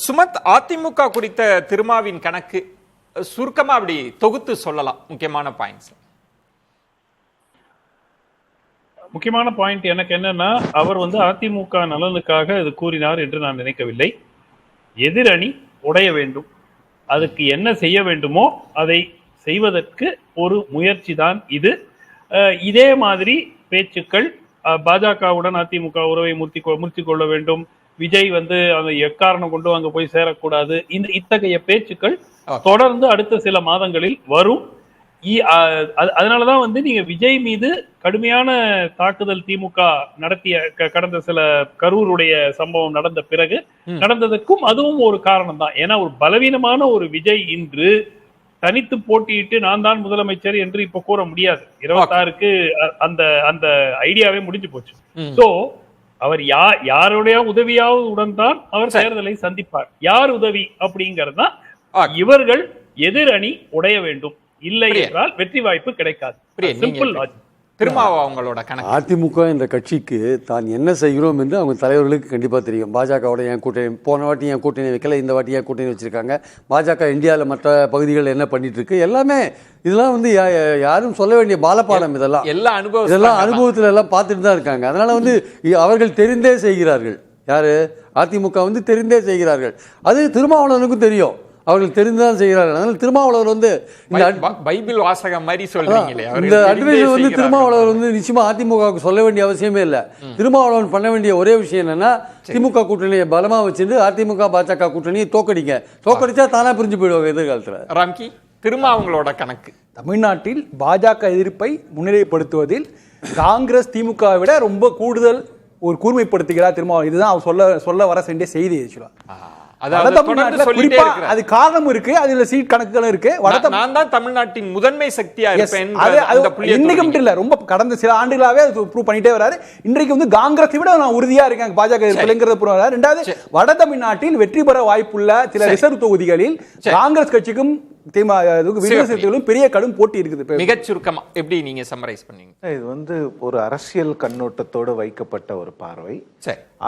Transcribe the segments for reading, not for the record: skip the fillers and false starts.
சுமத், அதிமுக குறித்த திருமாவின் கணக்கு சுருக்கமா அப்படி தொகுத்து சொல்லலாம். முக்கியமான பாயிண்ட்ஸ். முக்கியமான பாயிண்ட் எனக்கு என்னன்னா, அவர் அதிமுக நலனுக்காக இது கூறினார் என்று நான் நினைக்கவில்லை. எதிரணி உடைய வேண்டும், அதுக்கு என்ன செய்ய வேண்டுமோ அதை செய்வதற்கு ஒரு முயற்சி தான் இது. இதே மாதிரி பேச்சுக்கள் பாஜகவுடன் அதிமுக உறவை முறித்து கொள்ள வேண்டும், விஜய் அந்த எக்காரணம் கொண்டு அங்க போய் சேரக்கூடாது, இத்தகைய பேச்சுக்கள் தொடர்ந்து அடுத்த சில மாதங்களில் வரும். அதனாலதான் நீங்க விஜய் மீது கடுமையான தாக்குதல் திமுக நடத்திய கடந்த சில கரூருடைய சம்பவம் நடந்த பிறகு நடந்ததுக்கும் அதுவும் ஒரு காரணம் தான். ஏன்னா ஒரு பலவீனமான ஒரு விஜய் இன்று தனித்து போட்டியிட்டு நான் தான் முதலமைச்சர் என்று இப்ப கூற முடியாது. 26க்கு அந்த ஐடியாவே முடிஞ்சு போச்சு. சோ அவர் யாருடைய உதவியாவது உடன் தான் அவர் தேர்தலை சந்திப்பார். யார் உதவி அப்படிங்கறதுதான், இவர்கள் எதிரணி உடைய வேண்டும், இல்லை என்றால் வெற்றி வாய்ப்பு கிடைக்காது. Simple logic. அதிமுக என்ற கட்சிக்கு தான் என்ன செய்கிறோம் என்று அவங்க தலைவர்களுக்கு கண்டிப்பா தெரியும். பாஜகவோட என் கூட்டணி, போன வாட்டி என் கூட்டணி வைக்கல, இந்த வாட்டி என் கூட்டணி வச்சிருக்காங்க. பாஜக இந்தியாவில் மற்ற பகுதிகள் என்ன பண்ணிட்டு இருக்கு எல்லாமே, இதெல்லாம் யாரும் சொல்ல வேண்டிய பாலபாடம். இதெல்லாம் அனுபவத்தில் எல்லாம் பார்த்துட்டு தான் இருக்காங்க. அதனால அவர்கள் தெரிந்தே செய்கிறார்கள். யாரு? அதிமுக தெரிந்தே செய்கிறார்கள். அது திருமாவளவனுக்கும் தெரியும், அவர்கள் தெரிந்துதான் செய்கிறார்கள். அதனால திருமாவளவர் பைபிள் வாசகம் மாதிரி சொல்றீங்களே, இந்த அட்வைஸ் திருமாவளவர் நிச்சயமா அதிமுகவுக்கு சொல்ல வேண்டிய அவசியமே இல்லை. திருமாவளவன் பண்ண வேண்டிய ஒரே விஷயம் என்னன்னா, திமுக கூட்டணியை பலமா வச்சுட்டு அதிமுக பாஜக கூட்டணியை தோக்கடிச்சா தானா பிரிஞ்சு போயிடுவாங்க எதிர்காலத்துல. ராம்கி, திருமாவளவனோட கணக்கு தமிழ்நாட்டில் பாஜக எதிர்ப்பை முன்னிலைப்படுத்துவதில் காங்கிரஸ் திமுக விட ரொம்ப கூடுதல் ஒரு கூர்மைப்படுத்துகிறார் திருமாவளவன். இதுதான் அவர் சொல்ல வர வேண்டிய செய்தி. அது காரணம் இருக்கு, அதுல சீட் கணக்குகள் இருக்கு. நான் தான் தமிழ்நாட்டின் முதன்மை சக்தியா இருப்பேன். இன்னைக்கு மட்டும் இல்ல, ரொம்ப கடந்த சில ஆண்டுகளாவே ப்ரூவ் பண்ணிட்டே வராரு. இன்றைக்கு காங்கிரஸை விட நான் உறுதியா இருக்கேன் பாஜக எதிர்ப்புங்கிறத. ரெண்டாவது, வட தமிழ்நாட்டில் வெற்றி பெற வாய்ப்புள்ள சில ரிசர்வ் தொகுதிகளில் காங்கிரஸ் கட்சிக்கும் பெரிய கடும் போட்டி இருக்குது. மிகச் சுருக்கமா எப்படி நீங்க சம்மரைஸ் பண்ணீங்க? இது ஒரு அரசியல் கண்ணோட்டத்தோடு வைக்கப்பட்ட ஒரு பார்வை.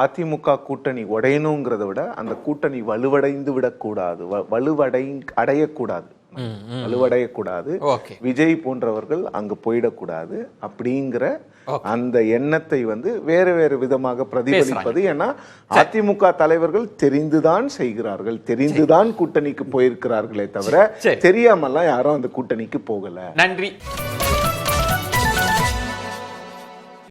அதிமுக கூட்டணி உடையணுங்கிறத விட அந்த கூட்டணி வலுவடைந்து விடக்கூடாது, வலுவடையக்கூடாது, விஜய் போன்றவர்கள் அங்கு போயிடக்கூடாது அப்படிங்கிற அந்த எண்ணத்தை வேறு வேறு விதமாக பிரதிபலிப்பது. ஏன்னா அதிமுக தலைவர்கள் தெரிந்துதான் செய்கிறார்கள், தெரிந்துதான் கூட்டணிக்கு போயிருக்கிறார்களே தவிர தெரியாமல்லாம் யாரும் அந்த கூட்டணிக்கு போகல. நன்றி.